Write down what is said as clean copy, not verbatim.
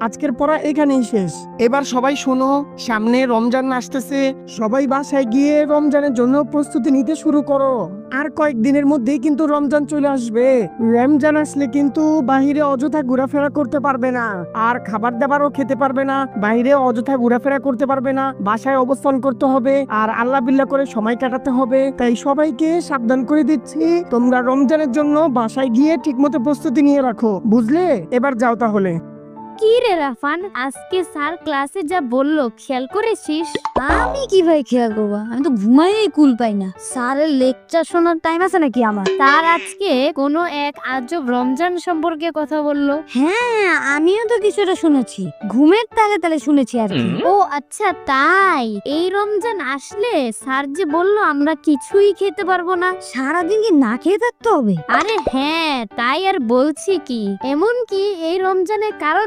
আজকের পড়া এখানেই শেষ। এবার সবাই শোনো, সামনে রমজান আসতেছে, সবাই বাসায় গিয়ে রমজানের জন্য প্রস্তুতি নিতে শুরু করো। আর কয়েকদিনের মধ্যেই কিন্তু রমজান চলে আসবে। রমজান আসলে কিন্তু বাহিরে অযথা ঘোরাফেরা করতে পারবে না, আর খাবার দাবারও খেতে পারবে না, বাইরে অযথা ঘোরাফেরা করতে পারবে না, বাসায় অবস্থান করতে হবে আর আল্লাহ বিল্লাহ করে সময় কাটাতে হবে। তাই সবাইকে সাবধান করে দিচ্ছি, তোমরা রমজানের জন্য বাসায় গিয়ে ঠিকমতো প্রস্তুতি নিয়ে রাখো, বুঝলে? এবার যাও তাহলে। কি রে রাফান, আজকে স্যার ক্লাসে যা বললো খেয়াল করেছিস? আমি কিভাবে খেয়াল করবো? আমি তো ঘুমাইয়েই কুল পাই না। স্যারের লেকচার শোনার টাইম আছে নাকি আমার? স্যার আজকে কোনো এক আজব রমজান সম্পর্কে কথা বললো। হ্যাঁ, আমিও তো কিছুটা শুনেছি, ঘুমের তালে তালে শুনেছি আর কি। ও আচ্ছা, তাই এই রমজান আসলে স্যার যে বললো আমরা কিছুই খেতে পারবো না। সারাদিন কি না খেয়ে থাকতে হবে? আরে হ্যাঁ, তাই আর বলছি কি, এমনকি এই রমজানের কারণে